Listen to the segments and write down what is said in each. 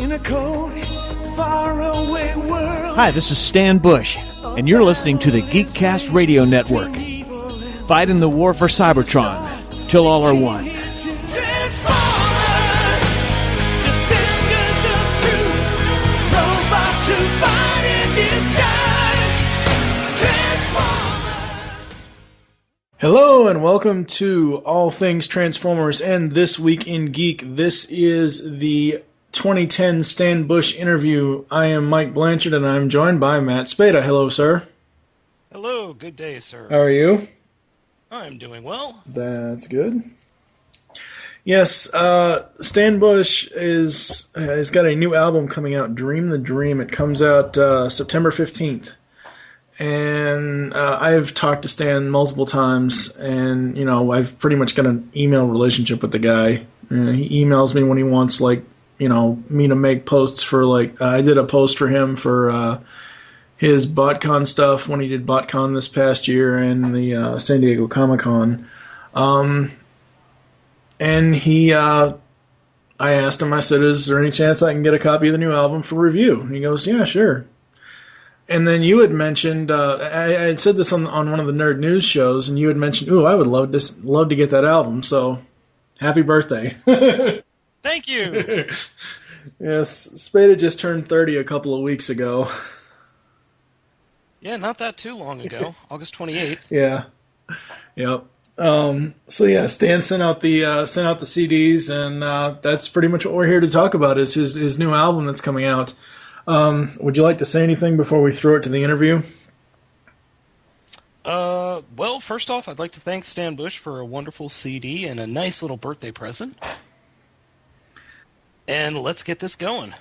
in a cold, faraway world. Hi, this is Stan Bush, and you're listening to the Geekcast Radio Network. Fighting the war for Cybertron, till all are one. Hello and welcome to All Things Transformers and This Week in Geek. This is the 2010 Stan Bush interview. I am Mike Blanchard and I'm joined by Matt Spada. Hello, sir. Hello, good day, sir. How are you? I'm doing well. That's good. Yes, Stan Bush has got a new album coming out, Dream the Dream. It comes out September 15th. And I've talked to Stan multiple times, and, you know, I've pretty much got an email relationship with the guy. He emails me when he wants, like, you know, me to make posts for, like, I did a post for him for his BotCon stuff when he did BotCon this past year and the San Diego Comic-Con. And he, I asked him, I said, is there any chance I can get a copy of the new album for review? And he goes, yeah, sure. And then you had mentioned, I had said this on one of the Nerd News shows, and you had mentioned, ooh, I would love to get that album, so happy birthday. Thank you. Yes, Spada just turned 30 a couple of weeks ago. Yeah, not that too long ago, August 28th. Yeah, yep. So yeah, Stan sent out the CDs, and that's pretty much what we're here to talk about, is his new album that's coming out. Would you like to say anything before we throw it to the interview? Well, first off, I'd like to thank Stan Bush for a wonderful CD and a nice little birthday present. And let's get this going.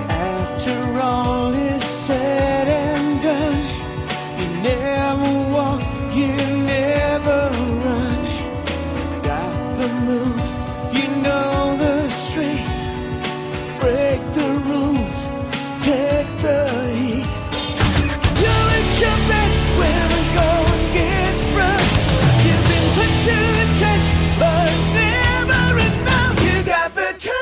After all is said and done, you never walk, you never run. Got the moves, you know the streets. Break the rules, take the heat. You're at your best when the going gets rough. You've been put to the test, but it's never enough. You got the touch.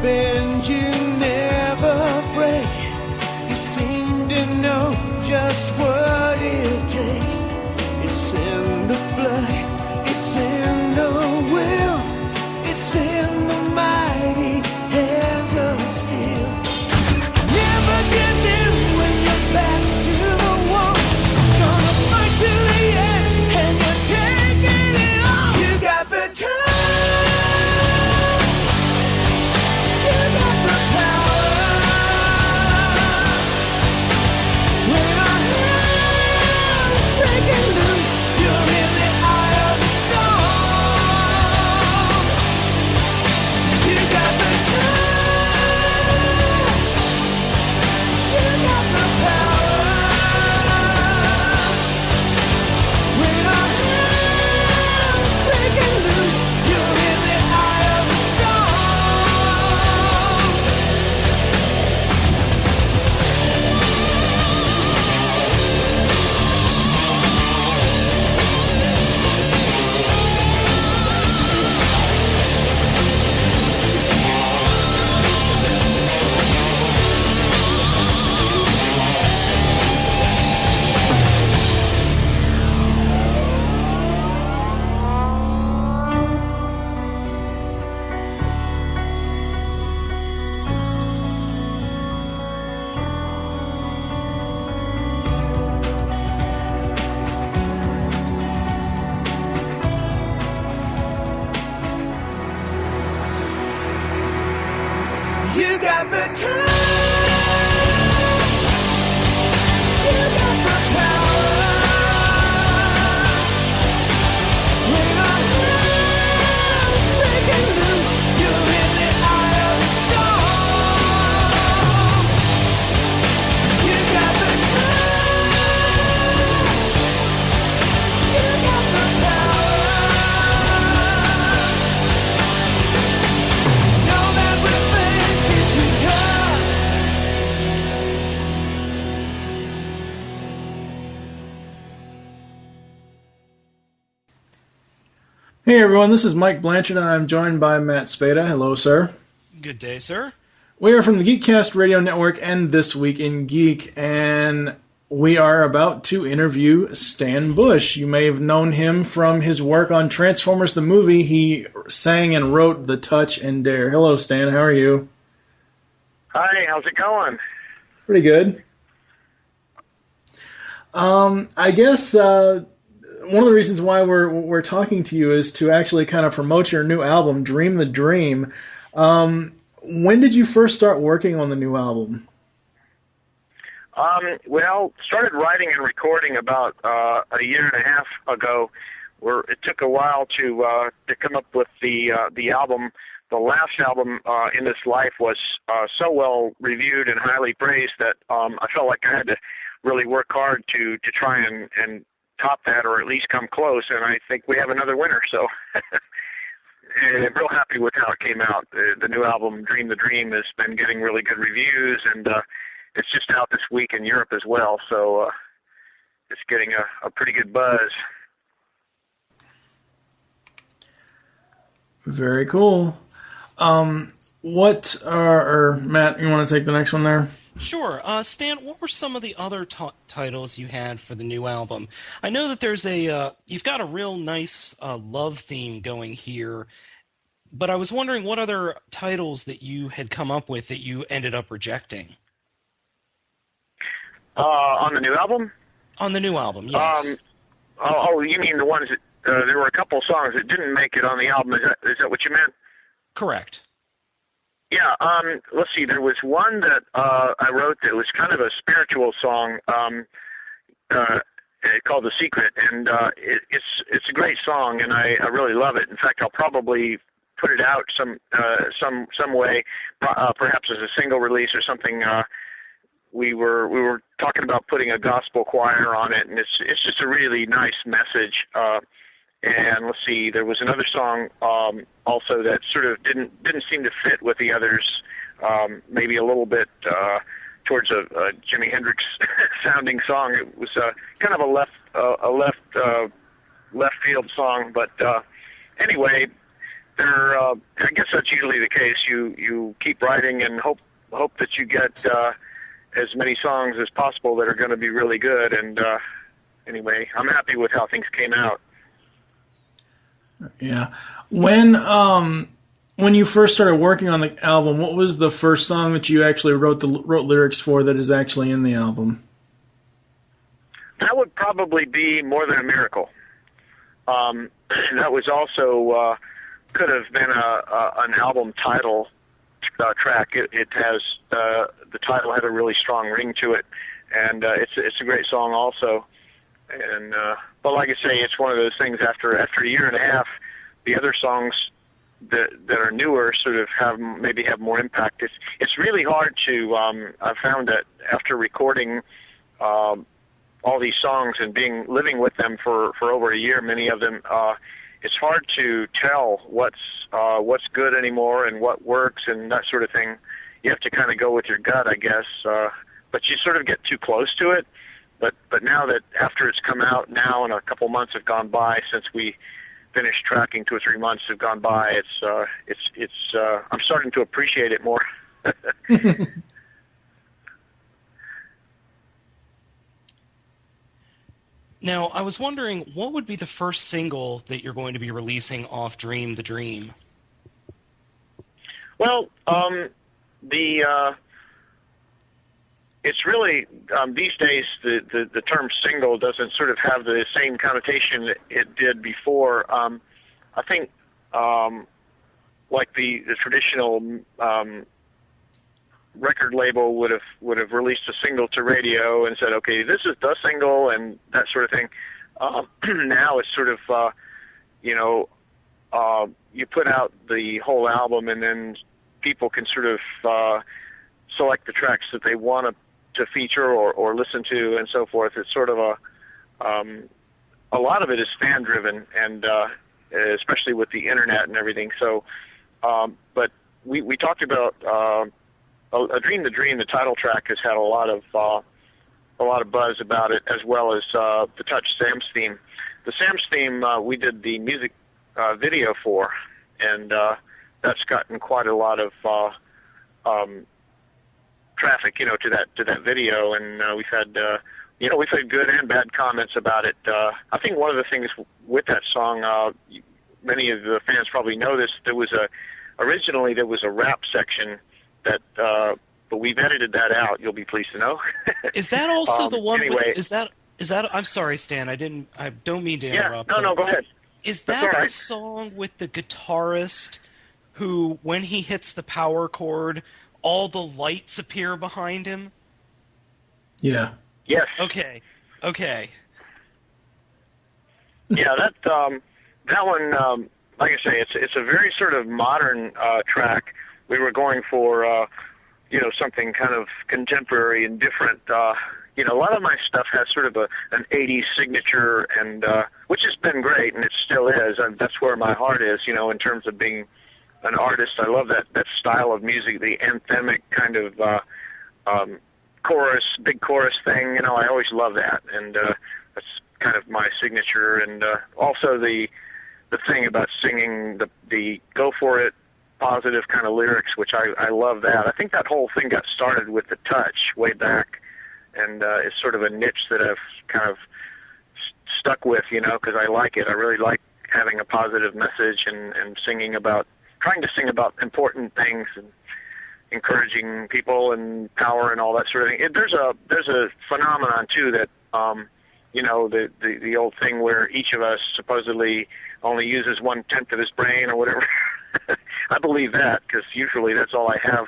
Bend, you never break. You seem to know just what it takes. It's in the blood, it's in the will, it's in the mighty hands of steel. Never give in when your back's to the wall. Gonna fight to the end, and you're taking it all. You got the time. Break got the touch. You got the power. When our hands breaking loose, you're in the eye of the storm. You got the touch. You got the power. Know that when things get too tough. Hey everyone, this is Mike Blanchard, and I'm joined by Matt Spada. Hello, sir. Good day, sir. We are from the Geekcast Radio Network and This Week in Geek, and we are about to interview Stan Bush. You may have known him from his work on Transformers the movie. He sang and wrote The Touch and Dare. Hello, Stan. How are you? Hi, how's it going? Pretty good. I guess one of the reasons why we're talking to you is to actually kind of promote your new album, Dream the Dream. When did you first start working on the new album? Well, started writing and recording about a year and a half ago. It took a while to come up with the album. The last album, In This Life, was so well reviewed and highly praised that I felt like I had to really work hard to try and top that, or at least come close. And I think we have another winner. So, and I'm real happy with how it came out. The new album, Dream the Dream, has been getting really good reviews, and it's just out this week in Europe as well. So it's getting a pretty good buzz. Very cool. Matt, you want to take the next one there? Sure. Stan, what were some of the other titles you had for the new album? I know that there's you've got a real nice love theme going here, but I was wondering what other titles that you had come up with that you ended up rejecting. On the new album? On the new album, yes. You mean the ones that, there were a couple songs that didn't make it on the album. Is that what you meant? Correct. Yeah, let's see. There was one that I wrote that was kind of a spiritual song called "The Secret," and it's a great song, and I really love it. In fact, I'll probably put it out some way, perhaps as a single release or something. We were talking about putting a gospel choir on it, and it's just a really nice message. And let's see, there was another song also that sort of didn't seem to fit with the others, maybe a little bit towards a Jimi Hendrix sounding song. It was kind of a left field song, but anyway, I guess that's usually the case. You keep writing and hope that you get as many songs as possible that are going to be really good. And anyway, I'm happy with how things came out. Yeah. When you first started working on the album, what was the first song that you actually wrote lyrics for that is actually in the album? That would probably be "More Than a Miracle." That was also could have been an album title track. It has the title had a really strong ring to it, and it's a great song also. And but like I say, it's one of those things. After a year and a half, the other songs that are newer sort of have more impact. It's really hard to. I've found that after recording all these songs and living with them for over a year, many of them, it's hard to tell what's good anymore and what works and that sort of thing. You have to kind of go with your gut, I guess. But you sort of get too close to it. But now that after it's come out now and a couple months have gone by since we finished tracking, 2 or 3 months have gone by, it's I'm starting to appreciate it more. Now, I was wondering, what would be the first single that you're going to be releasing off Dream the Dream? Well, it's really these days the term single doesn't sort of have the same connotation that it did before. I think like the traditional record label would have released a single to radio and said, okay, this is the single and that sort of thing. Now it's sort of, you put out the whole album and then people can sort of select the tracks that they want to feature or listen to and so forth. It's sort of a lot of it is fan driven, and especially with the internet and everything. So, but we talked about A Dream the Dream. The title track has had a lot of buzz about it, as well as the Touch Sam's theme. The Sam's theme we did the music video for, and that's gotten quite a lot of traffic, to that video, and we've had good and bad comments about it. I think one of the things with that song, many of the fans probably know this. Originally there was a rap section that, but we've edited that out. You'll be pleased to know. Is that also the one? Anyway, is that? I'm sorry, Stan. I don't mean to interrupt. No, go ahead. Is that the song with the guitarist who, when he hits the power chord, all the lights appear behind him? Yeah. Yes. Okay. Yeah, that one, like I say, it's a very sort of modern track. We were going for, something kind of contemporary and different. A lot of my stuff has sort of an 80s signature, and which has been great, and it still is. That's where my heart is, in terms of being an artist. I love that style of music, the anthemic kind of big chorus thing. I always love that, and that's kind of my signature. And also the thing about singing the go for it, positive kind of lyrics, which I love that. I think that whole thing got started with the Touch way back, and it's sort of a niche that I've kind of stuck with, because I like it. I really like having a positive message and trying to sing about important things and encouraging people and power and all that sort of thing. There's a phenomenon too that the old thing where each of us supposedly only uses 1/10 of his brain or whatever. I believe that, because usually that's all I have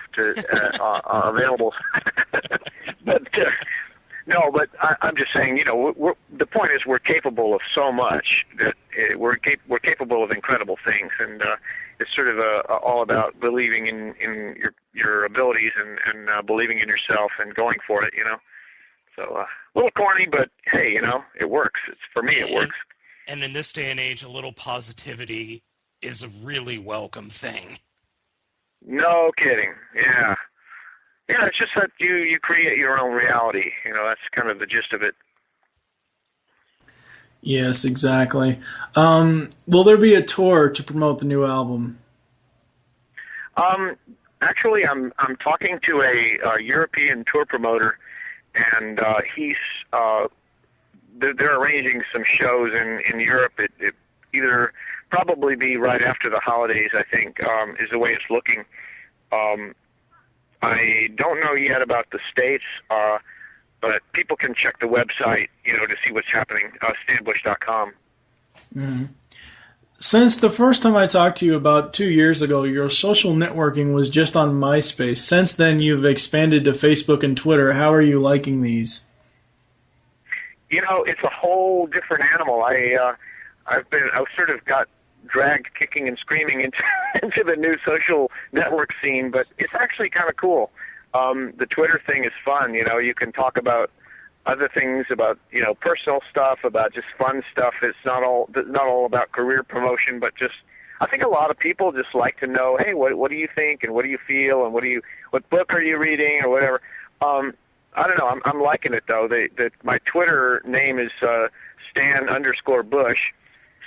available. But I'm just saying, the point is we're capable of so much that we're capable of incredible things, and it's sort of all about believing in your abilities and believing in yourself and going for it, So a little corny, but hey, it works. For me, it works. And in this day and age, a little positivity is a really welcome thing. No kidding. Yeah. Yeah, it's just that you create your own reality. That's kind of the gist of it. Yes, exactly. Will there be a tour to promote the new album? Actually, I'm talking to a European tour promoter, and he's they're arranging some shows in Europe. It either probably be right after the holidays, I think, is the way it's looking. I don't know yet about the States, but people can check the website, to see what's happening, stanbush.com. Mm-hmm. Since the first time I talked to you about 2 years ago, your social networking was just on MySpace. Since then, you've expanded to Facebook and Twitter. How are you liking these? It's a whole different animal. I've sort of got dragged kicking and screaming into the new social network scene, but it's actually kind of cool. The Twitter thing is fun. You can talk about other things, about personal stuff, about just fun stuff. It's not all about career promotion, but just I think a lot of people just like to know, hey, what do you think and what do you feel and what book are you reading or whatever. I don't know. I'm liking it though. My Twitter name is Stan_Bush.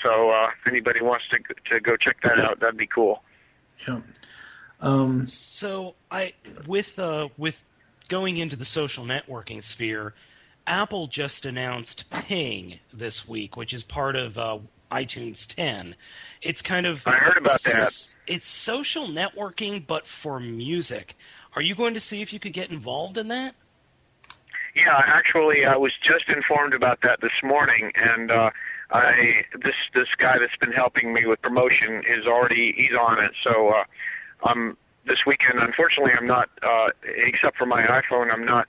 So if anybody wants to go check that out, that'd be cool. Yeah. So with going into the social networking sphere, Apple just announced Ping this week, which is part of iTunes 10. It's kind of I heard about that. It's social networking, but for music. Are you going to see if you could get involved in that? Yeah, actually, I was just informed about that this morning, and this guy that's been helping me with promotion he's on it. So I'm this weekend. Unfortunately, I'm not, except for my iPhone, I'm not,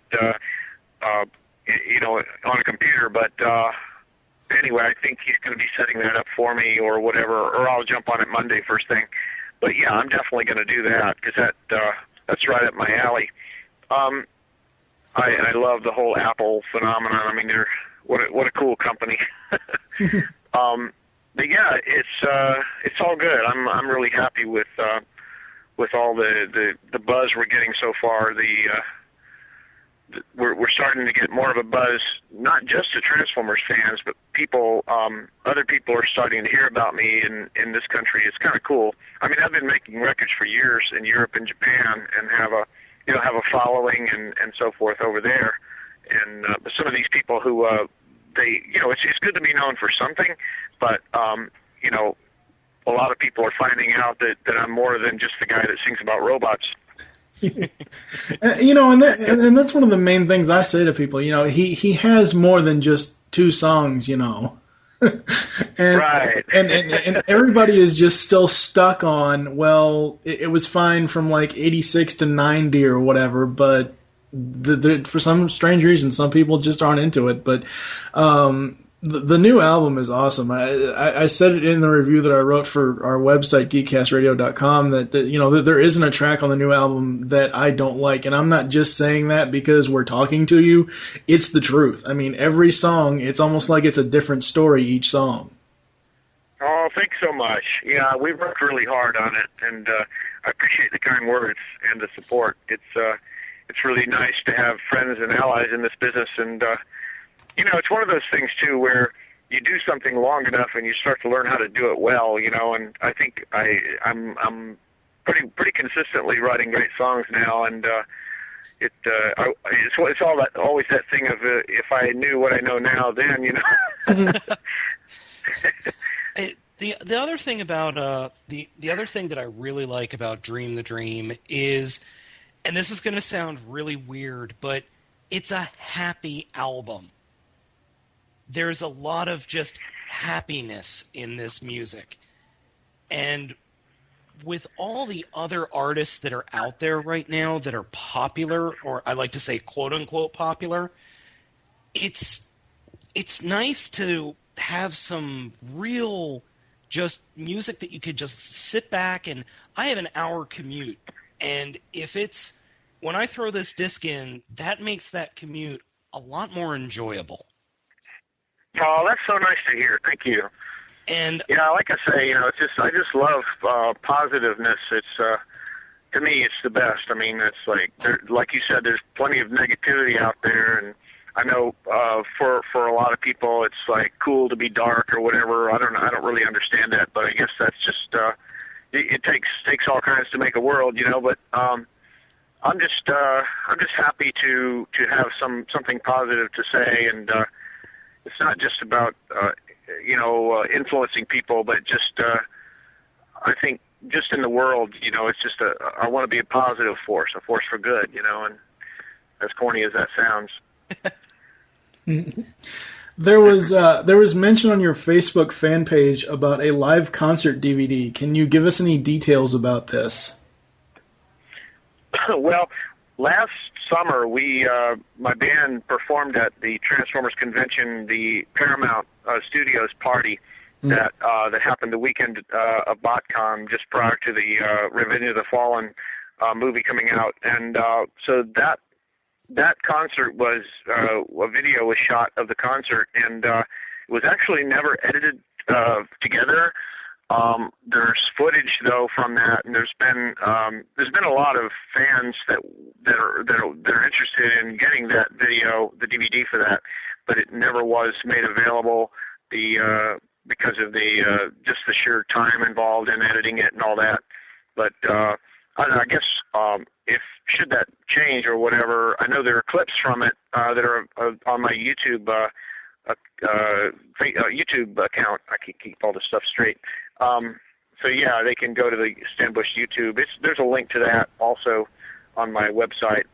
on a computer. But anyway, I think he's going to be setting that up for me or whatever, or I'll jump on it Monday first thing. But yeah, I'm definitely going to do that because that's right up my alley. I love the whole Apple phenomenon. I mean, what a cool company. But yeah, it's all good. I'm really happy with all the buzz we're getting so far. We're starting to get more of a buzz, not just to Transformers fans, but people, other people are starting to hear about me in this country. It's kind of cool. I mean, I've been making records for years in Europe and Japan, and have a following and so forth over there. And but some of these people who it's good to be known for something, but a lot of people are finding out that I'm more than just the guy that sings about robots. And that's one of the main things I say to people. He has more than just two songs. And, right. and everybody is just still stuck on, well, it was fine from like 86 to 90 or whatever, but for some strange reason, some people just aren't into it. But the new album is awesome. I said it in the review that I wrote for our website, geekcastradio.com, that there isn't a track on the new album that I don't like. And I'm not just saying that because we're talking to you. It's the truth. I mean, every song, it's almost like it's a different story each song. Oh, thanks so much. Yeah, we've worked really hard on it, and I appreciate the kind words and the support. It's really nice to have friends and allies in this business, and it's one of those things too where you do something long enough and you start to learn how to do it well, and I think I'm pretty consistently writing great songs now, and it's always that thing of if I knew what I know now then, The other thing about the other thing that I really like about Dream the Dream is, and this is going to sound really weird, but it's a happy album. There's a lot of just happiness in this music. And with all the other artists that are out there right now that are popular, or I like to say quote-unquote popular, it's nice to have some real just music that you could just sit back and... I have an hour commute, and when I throw this disc in, that makes that commute a lot more enjoyable. Oh, that's so nice to hear. Thank you. And yeah, like I say, I just love positiveness. It's to me, it's the best. I mean, it's like you said, there's plenty of negativity out there, and I know for a lot of people, it's like cool to be dark or whatever. I don't really understand that, but I guess that's just it takes all kinds to make a world, But I'm just happy to have something positive to say, and it's not just about influencing people, but just I think just in the world, it's just I want to be a positive force, a force for good, and as corny as that sounds. There was mention on your Facebook fan page about a live concert DVD. Can you give us any details about this? Well, last summer my band performed at the Transformers convention, the Paramount Studios party that happened the weekend of BotCon, just prior to the Revenge of the Fallen movie coming out, and so that concert was a video was shot of the concert, and it was actually never edited together. There's footage though from that, and there's been a lot of fans that are interested in getting that video, the DVD for that, but it never was made available because of just the sheer time involved in editing it and all that. But I guess if should that change or whatever, I know there are clips from it that are on my YouTube YouTube account. I can keep all this stuff straight. So yeah, they can go to the Stan Bush YouTube. There's a link to that also on my website.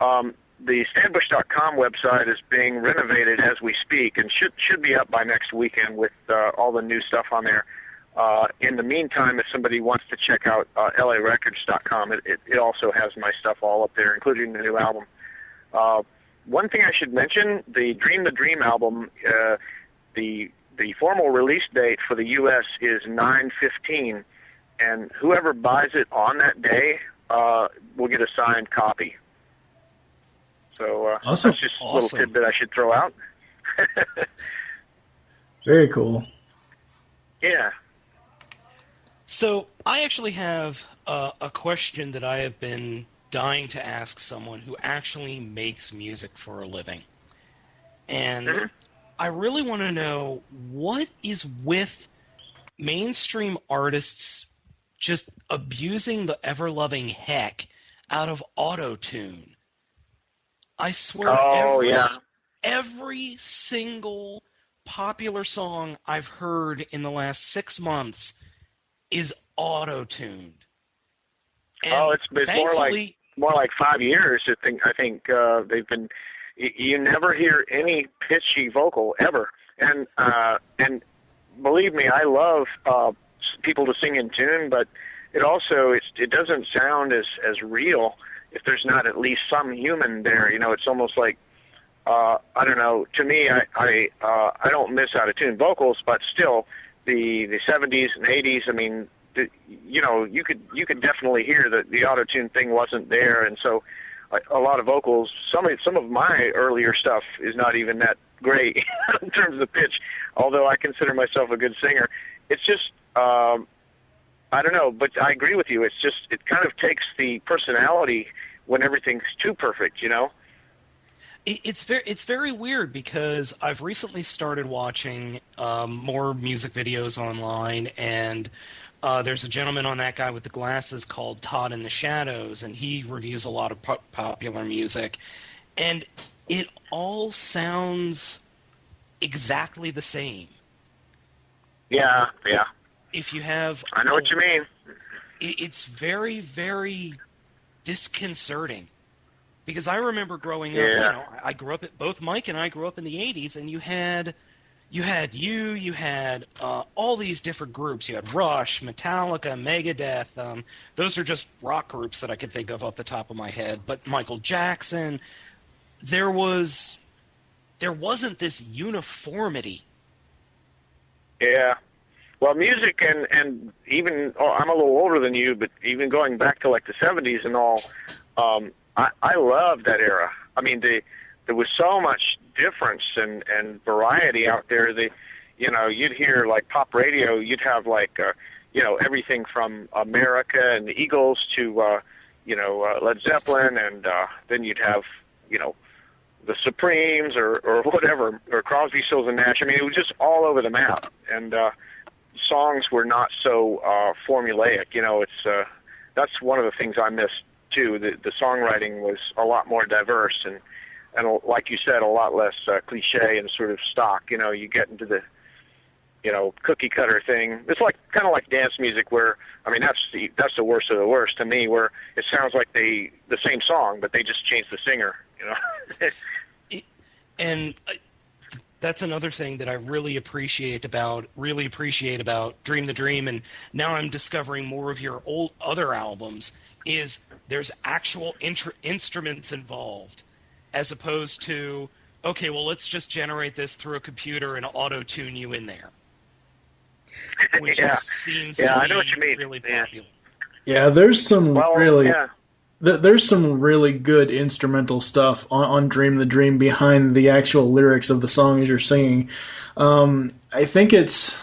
The StanBush.com website is being renovated as we speak, and should be up by next weekend with all the new stuff on there. In the meantime, if somebody wants to check out larecords.com, it also has my stuff all up there, including the new album. One thing I should mention, the Dream album, the formal release date for the U.S. is 9/15, and whoever buys it on that day will get a signed copy. So awesome. That's just a little tidbit I should throw out. Very cool. Yeah. So I actually have a question that I have been dying to ask someone who actually makes music for a living. And I really want to know, what is with mainstream artists just abusing the ever-loving heck out of auto-tune? I swear every single popular song I've heard in the last 6 months is auto-tuned. It's more like 5 years. I think they've been. You never hear any pitchy vocal ever, and believe me, I love people to sing in tune, but it doesn't sound as real if there's not at least some human there. You know, it's almost like I don't know. To me, I don't miss out of tune vocals, but still, the 70s and 80s. I mean, you could definitely hear that the auto tune thing wasn't there, and so a lot of vocals. Some of my earlier stuff is not even that great in terms of pitch, although I consider myself a good singer. It's just I don't know, but I agree with you. It's just it kind of takes the personality when everything's too perfect, you know. It's very weird because I've recently started watching more music videos online, and there's a gentleman on that guy with the glasses called Todd in the Shadows, and he reviews a lot of popular music, and it all sounds exactly the same. Yeah. If you have, I know what you mean. It's very, very disconcerting. Because I remember growing up, I grew up both Mike and I grew up in the 80s, and you had all these different groups. You had Rush, Metallica, Megadeth. Those are just rock groups that I could think of off the top of my head. But Michael Jackson, there wasn't this uniformity. Yeah. Well, music and even I'm a little older than you, but even going back to like the 70s and all, I love that era. I mean, there was so much difference and variety out there. You'd hear like pop radio. You'd have like everything from America and the Eagles to Led Zeppelin, and then you'd have the Supremes or whatever, or Crosby, Stills and Nash. I mean, it was just all over the map, and songs were not so formulaic. That's one of the things I miss too. The songwriting was a lot more diverse and like you said, a lot less cliche and sort of stock. You get into the cookie cutter thing. It's kind of like dance music, where that's the worst of the worst to me, where it sounds like the same song, but they just changed the singer. And that's another thing that I really appreciate about Dream the Dream, and now I'm discovering more of your other albums, is there's actual instruments involved, as opposed to, okay, well, let's just generate this through a computer and auto-tune you in there. Which seems to I know what you mean. Really popular. Yeah, there's some there's some really good instrumental stuff on Dream the Dream behind the actual lyrics of the songs you're singing. I think it's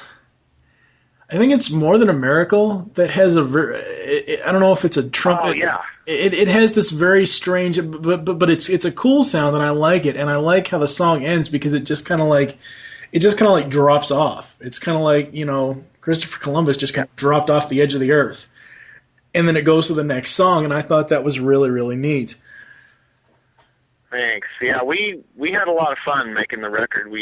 More Than a Miracle that has I don't know if it's a trumpet. Oh, yeah. It has this very strange, but it's a cool sound, and I like it, and I like how the song ends because it just kind of like drops off. It's kind of like, Christopher Columbus just kind of dropped off the edge of the earth, and then it goes to the next song, and I thought that was really, really neat. Thanks. Yeah, we had a lot of fun making the record.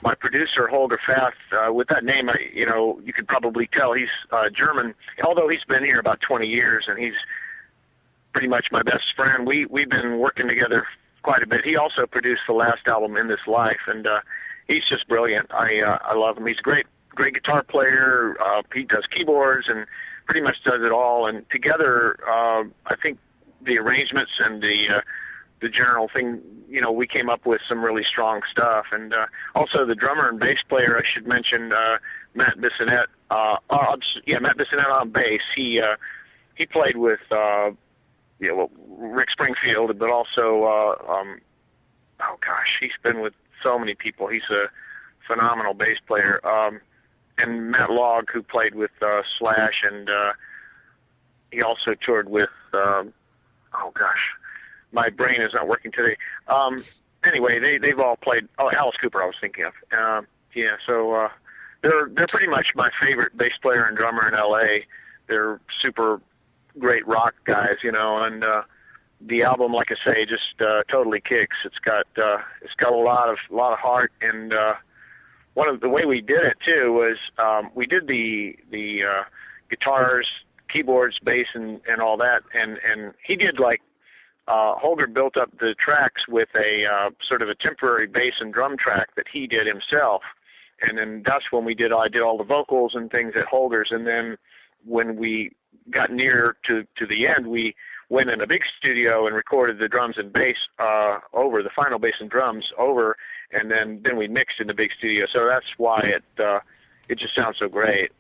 My producer, Holger Fath, with that name, you could probably tell he's German, although he's been here about 20 years, and he's pretty much my best friend. We've been working together quite a bit. He also produced the last album, In This Life, and he's just brilliant. I love him. He's a great great guitar player. He does keyboards and pretty much does it all. And together, I think the arrangements and the general thing, we came up with some really strong stuff. And also the drummer and bass player, I should mention, Matt Bissonette. Matt Bissonette on bass. He played with Rick Springfield, but also he's been with so many people. He's a phenomenal bass player. And Matt Logg, who played with Slash, and he also toured with my brain is not working today. Anyway, they've all played. Oh, Alice Cooper, I was thinking of. So they're pretty much my favorite bass player and drummer in L.A. They're super great rock guys, and the album, like I say, just totally kicks. It's got a lot of heart, and one of the way we did it too was we did the guitars, keyboards, bass, and all that, and he did like. Holger built up the tracks with a sort of a temporary bass and drum track that he did himself, and then that's when I did all the vocals and things at Holger's, and then when we got near to the end, we went in a big studio and recorded the drums and bass over, the final bass and drums over, and then we mixed in the big studio. So that's why it just sounds so great.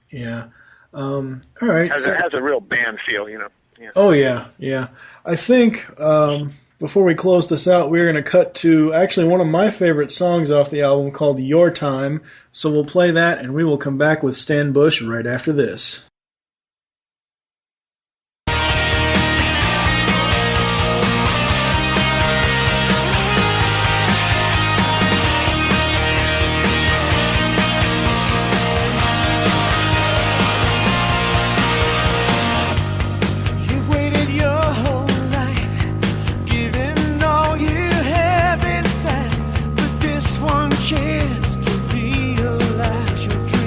Yeah. All right. It has a real band feel, Yeah. Oh, yeah. I think before we close this out, we're going to cut to actually one of my favorite songs off the album called Your Time. So we'll play that, and we will come back with Stan Bush right after this. Chance to realize your dream.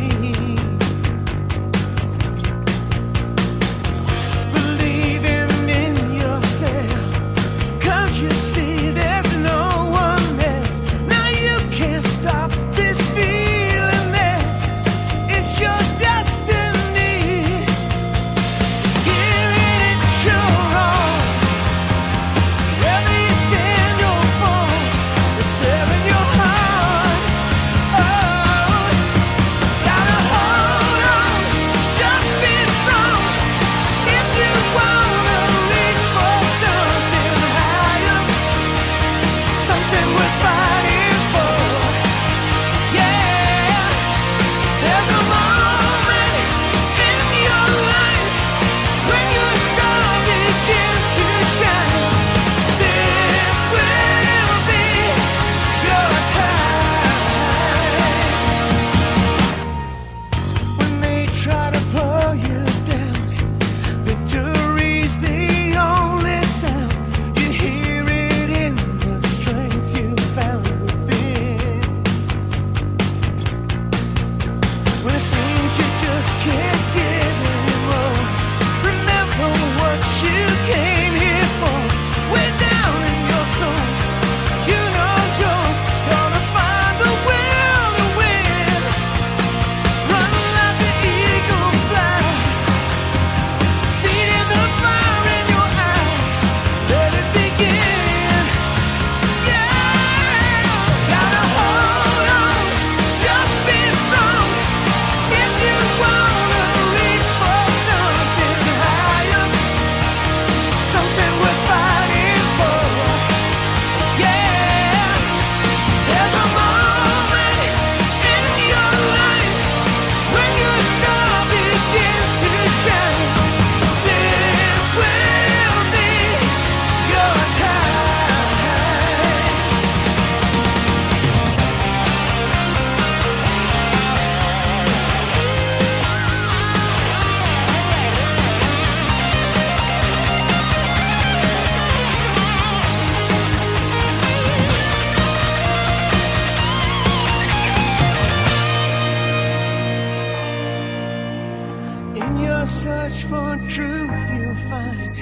search for truth you'll find.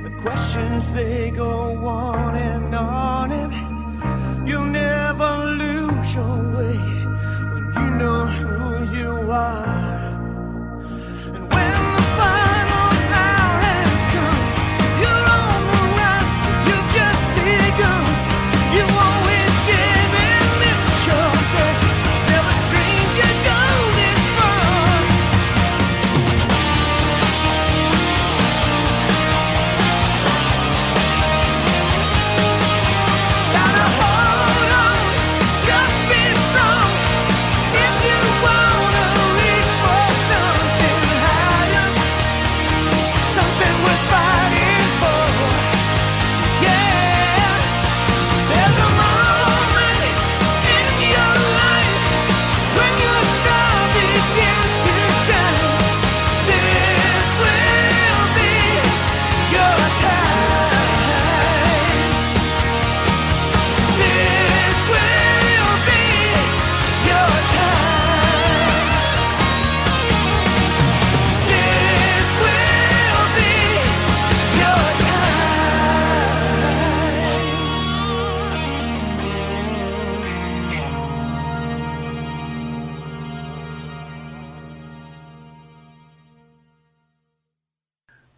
The questions, they go on, and you'll never lose your way when you know who you are. And when the final hour has come, you're on the rise, you've just begun. You always given it your best, never dreamed you'd go this far. Gotta hold on, just be strong. If you wanna reach for something higher, something worth fighting for. Yeah, there's a moment in your life when your star begins to shine. This will be your time. This will be your time. This will be your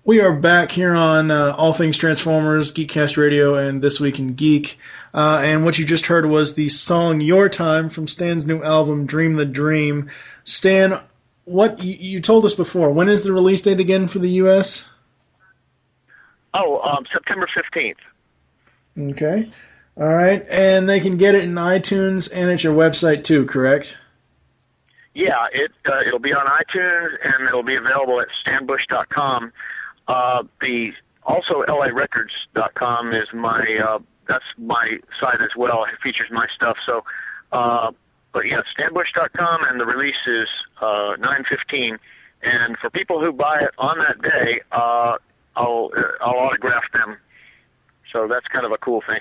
We are back here on All Things Transformers, Geekcast Radio, and This Week in Geek. And what you just heard was the song Your Time from Stan's new album, Dream the Dream. Stan, what you told us before, when is the release date again for the U.S.? September 15th. Okay. All right. And they can get it in iTunes and at your website too, correct? Yeah, it'll be on iTunes and it'll be available at stanbush.com. The also LARecords.com is that's my site as well. It features my stuff. So, but yeah, stanbush.com, and the release is 9/15. And for people who buy it on that day, I'll autograph them. So that's kind of a cool thing.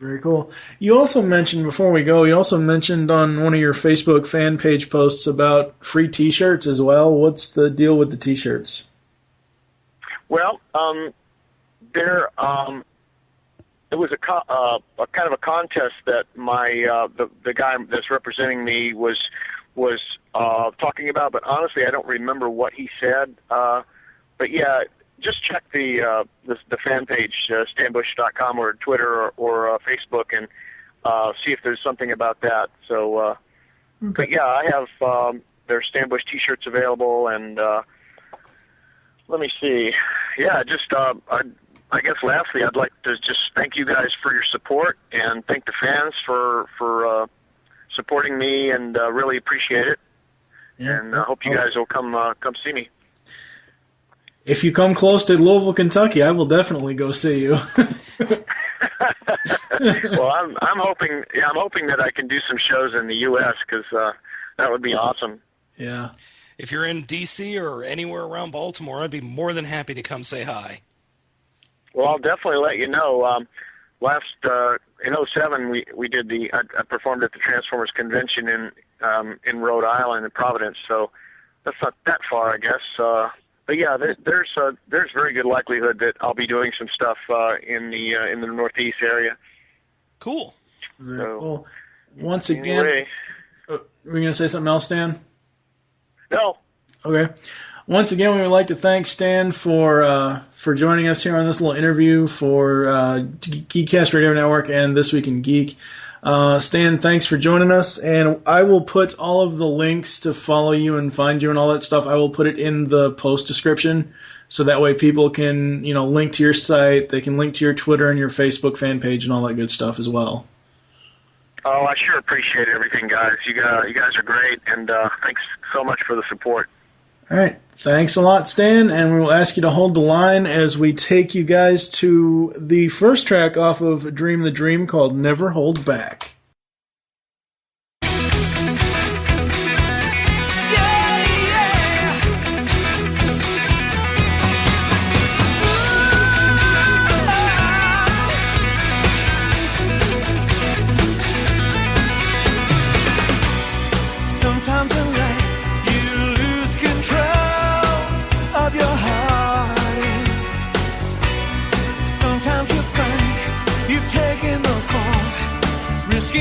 Very cool. You also mentioned, before we go, on one of your Facebook fan page posts about free T-shirts as well. What's the deal with the T-shirts? Well, there it was a kind of a contest that my the guy that's representing me was talking about, but honestly, I don't remember what he said. But yeah, just check the fan page, stanbush.com, or Twitter or Facebook, and see if there's something about that. So, Okay. but yeah, I have there's Stanbush T-shirts available, and let me see. Yeah, just I guess lastly, I'd like to just thank you guys for your support, and thank the fans for supporting me, and really appreciate it. Yeah. And I hope you guys will come see me. If you come close to Louisville, Kentucky, I will definitely go see you. Well, I'm hoping that I can do some shows in the U.S. because that would be awesome. Yeah. If you're in D.C. or anywhere around Baltimore, I'd be more than happy to come say hi. Well, I'll definitely let you know. Last in '07, we did I performed at the Transformers convention in Rhode Island, in Providence. So that's not that far, I guess. But yeah, there's very good likelihood that I'll be doing some stuff in the Northeast area. Cool. Very cool. Once again, Anyway, were you going to say something else, Stan? no. Okay. Once again, we would like to thank Stan for joining us here on this little interview for Geekcast Radio Network and This Week in Geek. Stan, thanks for joining us, and I will put all of the links to follow you and find you and all that stuff. I will put it in the post description, so that way people can, link to your site, they can link to your Twitter and your Facebook fan page and all that good stuff as well. Oh, I sure appreciate everything, guys. You guys are great, and thanks so much for the support. All right. Thanks a lot, Stan, and we will ask you to hold the line as we take you guys to the first track off of Dream the Dream called Never Hold Back. Sometimes in life you lose control of your heart. Sometimes you find you've taken the fall, risk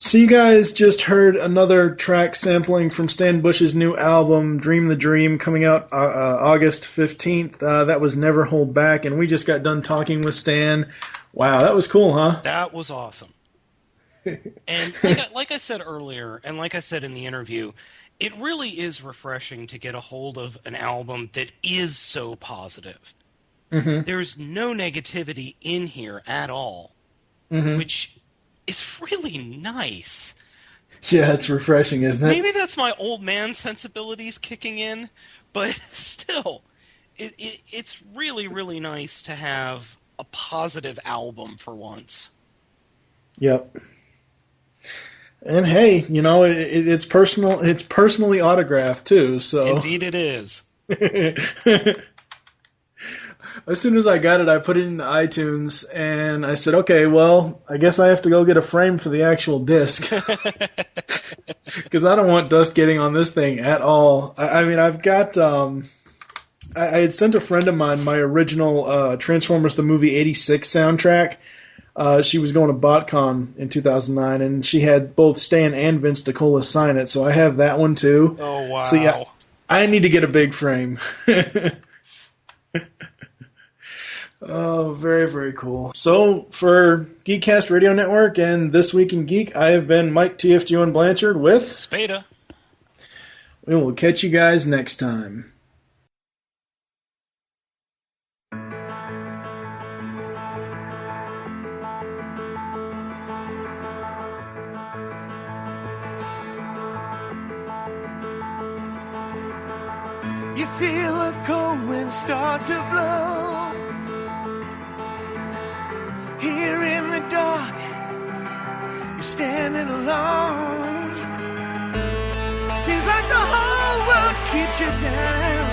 So you guys just heard another track sampling from Stan Bush's new album, Dream the Dream, coming out August 15th. That was Never Hold Back, and we just got done talking with Stan. Wow, that was cool, huh? That was awesome. And like I said earlier, and like I said in the interview, it really is refreshing to get a hold of an album that is so positive. Mm-hmm. There's no negativity in here at all, which is really nice. Yeah, it's refreshing, isn't it? Maybe that's my old man sensibilities kicking in, but still, it's really, really nice to have a positive album for once. Yep. And hey, you know, it's personal. It's personally autographed too. So indeed, it is. As soon as I got it, I put it in iTunes, and I said, okay, well, I guess I have to go get a frame for the actual disc. Because I don't want dust getting on this thing at all. I mean, I've got... I had sent a friend of mine my original Transformers the Movie 86 soundtrack. She was going to BotCon in 2009, and she had both Stan and Vince DiCola sign it, so I have that one too. Oh, wow. So yeah, I need to get a big frame. Oh, very, very cool. So, for Geekcast Radio Network and This Week in Geek, I have been Mike TFG1 Blanchard with Spada. We will catch you guys next time. You feel a cold wind start to blow. Here in the dark, you're standing alone. Seems like the whole world keeps you down.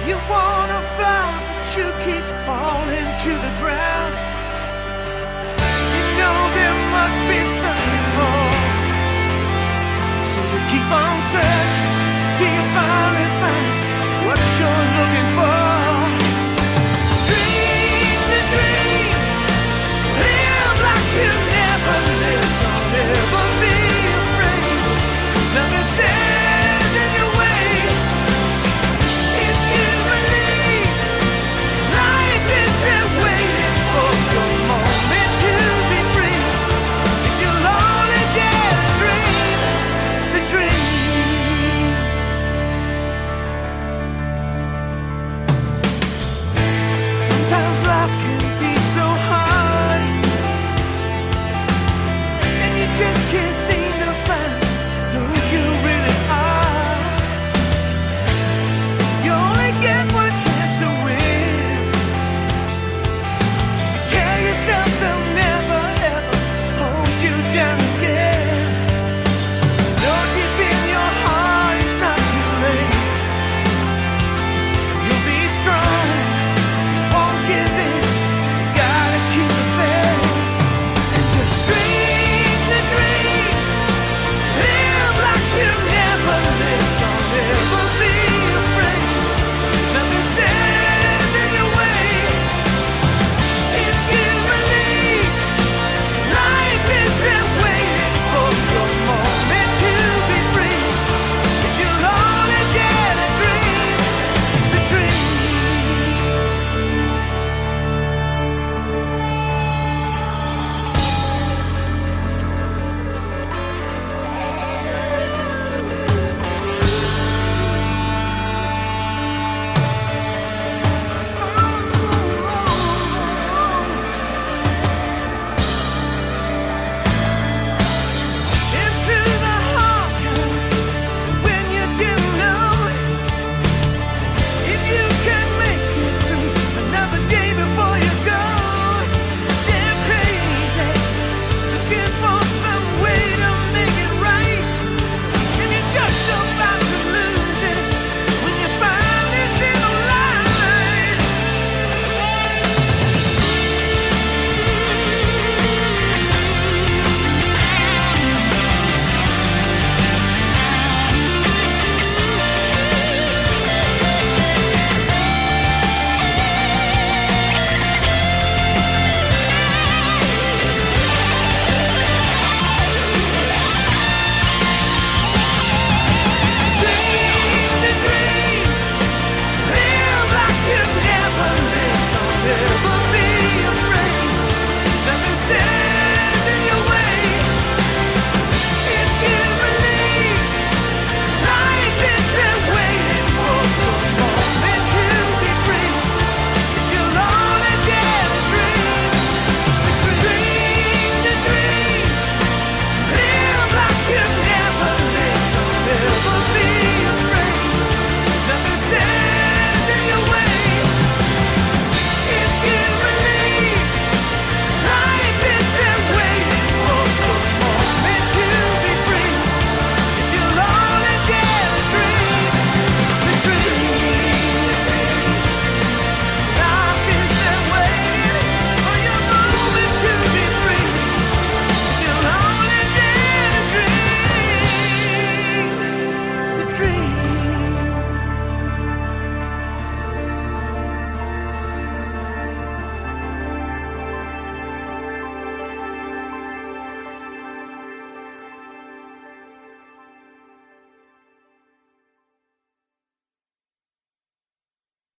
You wanna fly, but you keep falling to the ground. You know there must be something more, so you keep on searching till you finally find what you're looking for.